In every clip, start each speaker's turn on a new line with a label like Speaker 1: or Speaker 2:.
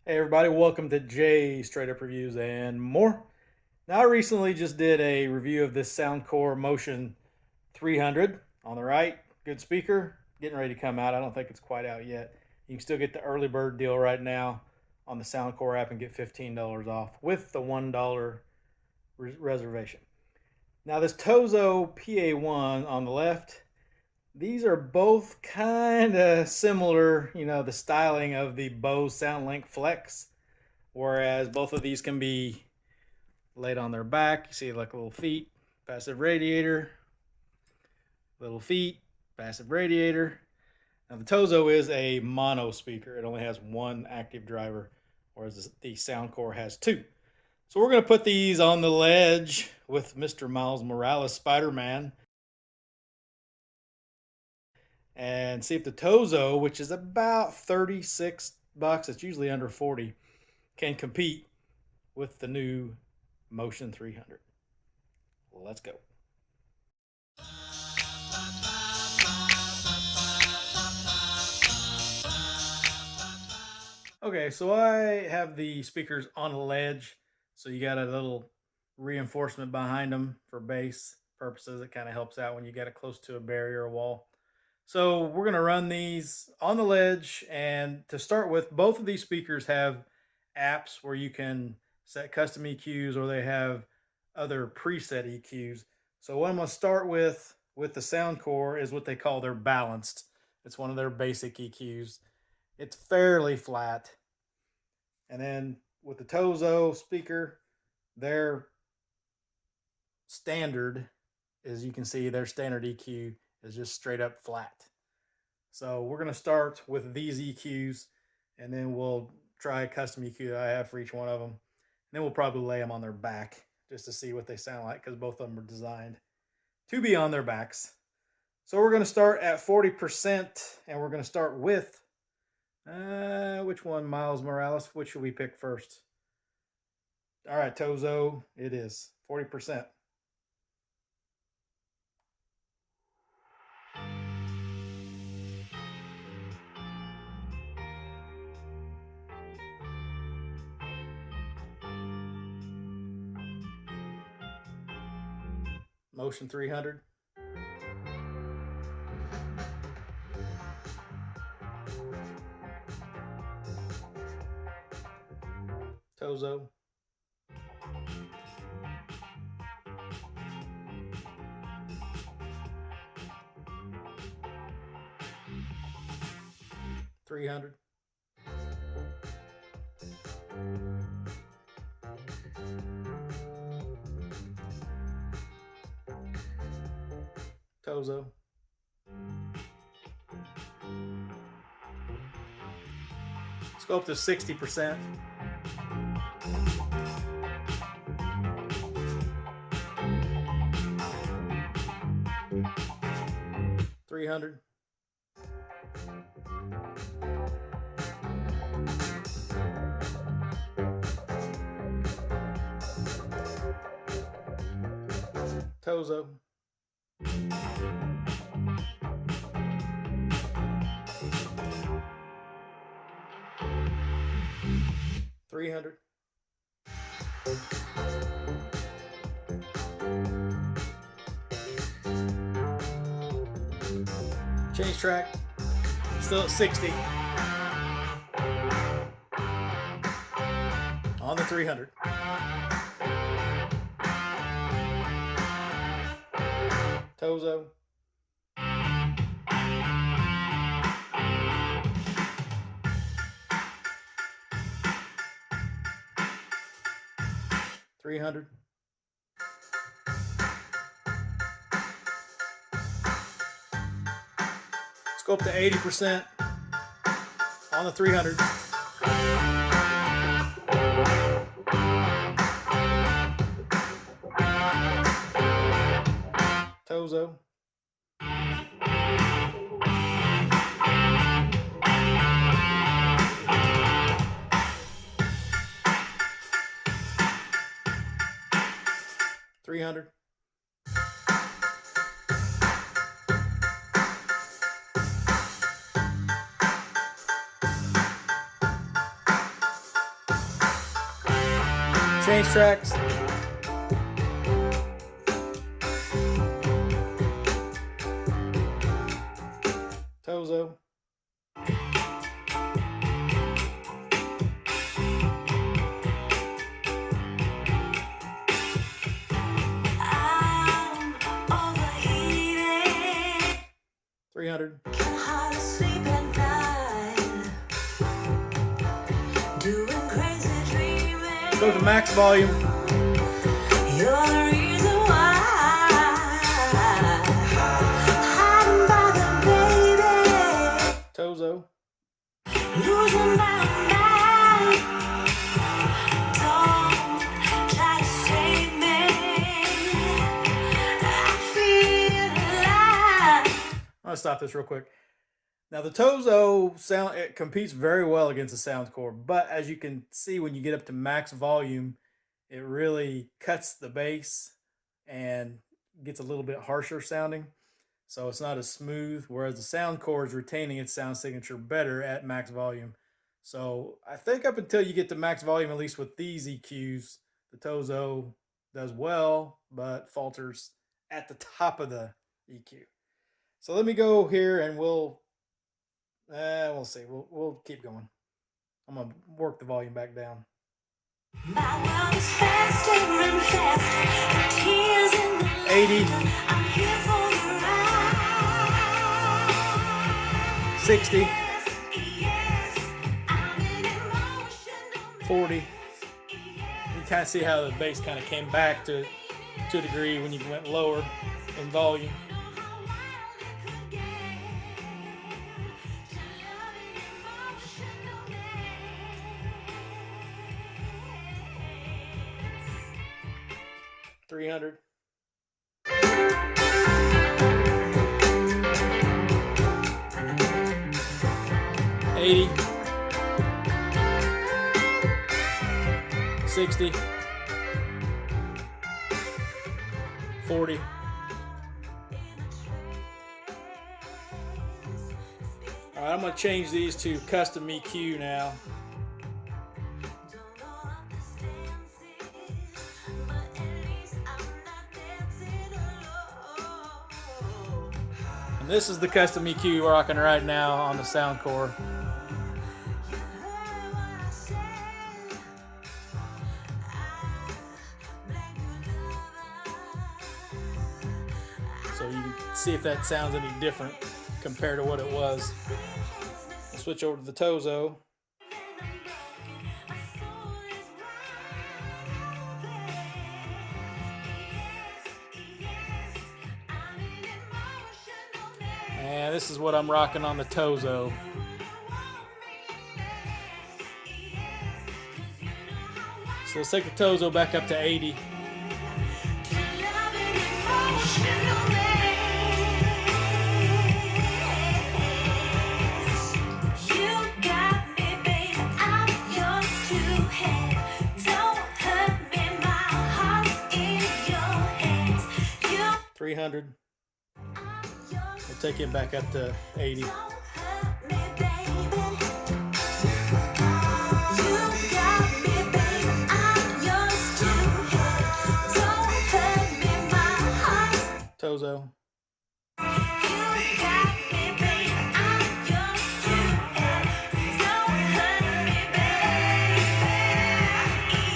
Speaker 1: Hey everybody, welcome to Jay Straight Up Reviews and more. Now I recently just did a review of this Soundcore Motion 300 on the right. Good speaker, getting ready to come out. I don't think it's quite out yet. You can still get the early bird deal right now on the Soundcore app and get $15 off with the $1 reservation. Now this Tozo PA1 on the left, these are both kind of similar, the styling of the Bose SoundLink Flex, whereas both of these can be laid on their back. You see like little feet, passive radiator, little feet, passive radiator. Now the Tozo is a mono speaker. It only has one active driver, whereas the Soundcore has two. So we're going to put these on the ledge with Mr. Miles Morales Spider-Man and see if the Tozo, which is about $36, it's usually under 40, can compete with the new Motion 300. Let's go. Okay, so I have the speakers on a ledge, so you got a little reinforcement behind them for bass purposes. It kind of helps out when you get it close to a barrier or wall. So we're going to run these on the ledge, and to start with, both of these speakers have apps where you can set custom EQs, or they have other preset EQs. So what I'm going to start with the Soundcore is what they call their balanced. It's one of their basic EQs. It's fairly flat. And then with the Tozo speaker, their standard, as you can see, their standard EQ is just straight up flat. So we're going to start with these EQs, and then we'll try a custom EQ that I have for each one of them. And then we'll probably lay them on their back just to see what they sound like, because both of them are designed to be on their backs. So we're going to start at 40%, and we're going to start with, which one, Miles Morales? Which should we pick first? All right, Tozo, it is 40%. Motion 300. Tozo. $300. Tozo. Let's go up to 60%. $300. Tozo. $300. Change track. Still at 60. On the 300. Tozo. $300. Let's go up to 80% on the 300. Tozo. $300. Change tracks. Tozo.
Speaker 2: I'm overheated.
Speaker 1: 300.
Speaker 2: Can hardly sleep at night. Doing crazy dreaming.
Speaker 1: Go to max volume.
Speaker 2: You're the reason why. Hiding by the baby.
Speaker 1: Tozo.
Speaker 2: Losing my mind. Don't try to save me. I feel alive.
Speaker 1: I'm gonna stop this real quick. Now the Tozo sound, it competes very well against the Soundcore, but as you can see when you get up to max volume, it really cuts the bass and gets a little bit harsher sounding. So it's not as smooth, whereas the Soundcore is retaining its sound signature better at max volume. So I think up until you get to max volume, at least with these EQs, the Tozo does well, but falters at the top of the EQ. So let me go here and we'll see. We'll keep going. I'm gonna work the volume back down.
Speaker 2: My world is faster and faster. Tears in the
Speaker 1: 80,
Speaker 2: I'm here for the ride.
Speaker 1: 60,
Speaker 2: Yes, I'm an emotional
Speaker 1: 40. You kind of see how the bass kind of came back to a degree when you went lower in volume. 300. 80. 60. 40. All right, I'm going to change these to custom EQ now. And this is the custom EQ we're rocking right now on the Soundcore. So you can see if that sounds any different compared to what it was. I'll switch over to the Tozo. And this is what I'm rocking on the Tozo. So let's take the Tozo back up to 80.
Speaker 2: You got me, baby, I'm yours to have. Don't hurt me, my heart's in your hands.
Speaker 1: 300. We'll take it back up to 80.
Speaker 2: Don't hurt me, baby. You got me, baby, I'm yours to have. Don't hurt me, my heart's.
Speaker 1: Tozo.
Speaker 2: You got me, baby, I'm yours to have. Don't hurt me, baby.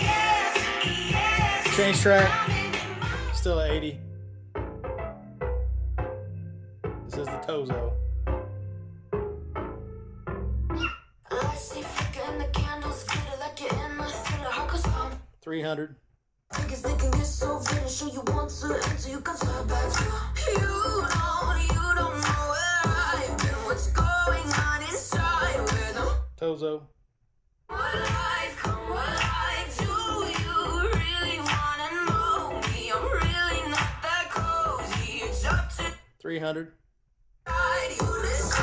Speaker 2: Yes, yes.
Speaker 1: Change track. Still at 80. This is the Tozo.
Speaker 2: I see flicker in the candles, glitter like you're in a thriller. How could some
Speaker 1: 300.
Speaker 2: tickets they can get so bitter? Show you want to enter, you can fly back. You don't know where I've been. What's going on inside with them?
Speaker 1: Tozo.
Speaker 2: What life, come what life. Do you really wanna know me? I'm really not that cozy. It's up to
Speaker 1: 300.
Speaker 2: you decide.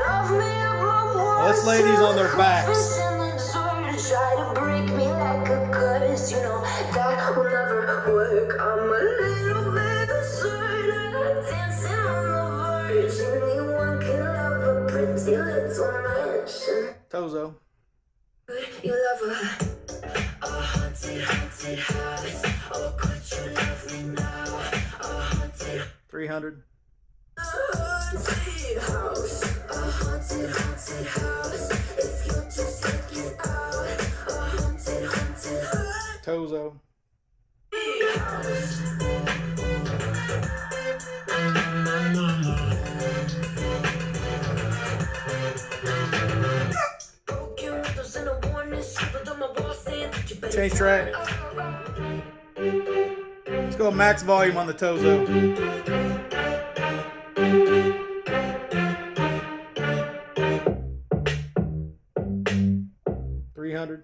Speaker 2: Love me up my
Speaker 1: Let's lay these on their backs.
Speaker 2: Try to break me like a curse, you know that will never work. I'm a little bit absurd, dancing on the verge. Anyone can love a pretty little mansion.
Speaker 1: Tozo.
Speaker 2: You love a haunted
Speaker 1: $300. Tozo. Change track. Let's go max volume on the Tozo. $300.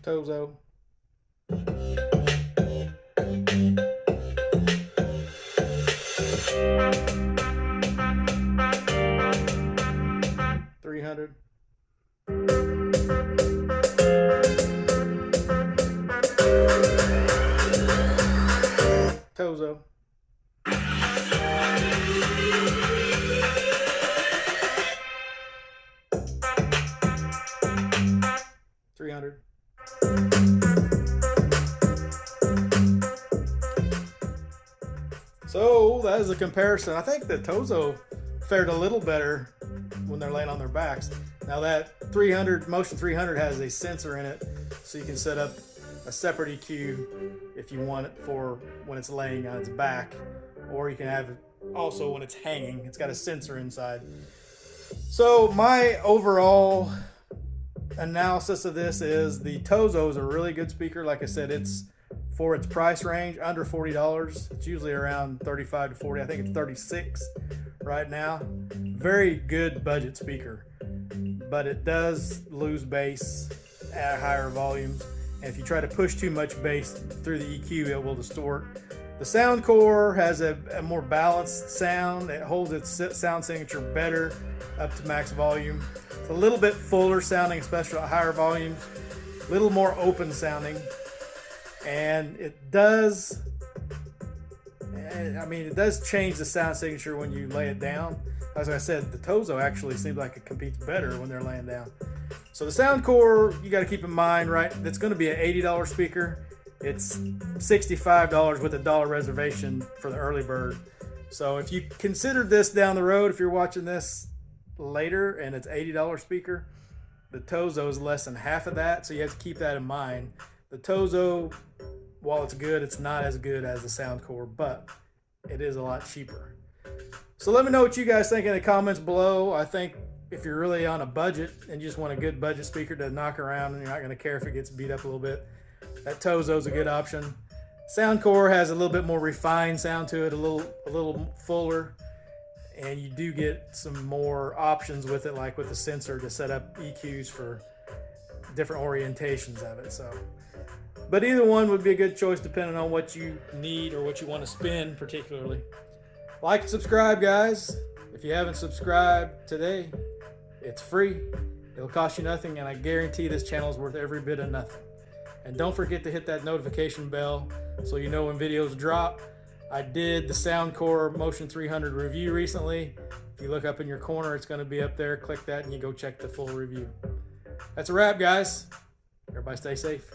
Speaker 1: Tozo. $300. Tozo. $300. So that is a comparison. I think the Tozo fared a little better when they're laying on their backs. Now that Motion 300 has a sensor in it, so you can set up a separate EQ if you want it for when it's laying on its back, or you can have it also when it's hanging. It's got a sensor inside. So my overall analysis of this is the Tozo is a really good speaker. Like I said, it's for its price range under $40. It's usually around 35 to 40. I think it's 36 right now. Very good budget speaker, but it does lose bass at higher volumes. And if you try to push too much bass through the EQ, it will distort. The Soundcore has a more balanced sound. It holds its sound signature better up to max volume. It's a little bit fuller sounding, especially at higher volumes. A little more open sounding. And it does change the sound signature when you lay it down. As I said, the Tozo actually seems like it competes better when they're laying down. So the Soundcore, you got to keep in mind, right? It's going to be an $80 speaker. It's $65 with a $1 reservation for the early bird. So if you consider this down the road, if you're watching this later and it's $80 speaker, the Tozo is less than half of that. So you have to keep that in mind. The Tozo, while it's good, it's not as good as the Soundcore, but it is a lot cheaper. So let me know what you guys think in the comments below. I think if you're really on a budget and you just want a good budget speaker to knock around and you're not going to care if it gets beat up a little bit, that Tozo is a good option. Soundcore has a little bit more refined sound to it, a little fuller, and you do get some more options with it, like with the sensor to set up EQs for different orientations of it. So, but either one would be a good choice depending on what you need or what you want to spend particularly. Like and subscribe, guys. If you haven't subscribed today, it's free. It'll cost you nothing, and I guarantee this channel is worth every bit of nothing. And don't forget to hit that notification bell so you know when videos drop. I did the Soundcore Motion 300 review recently. If you look up in your corner, it's going to be up there. Click that and you go check the full review. That's a wrap, guys. Everybody stay safe.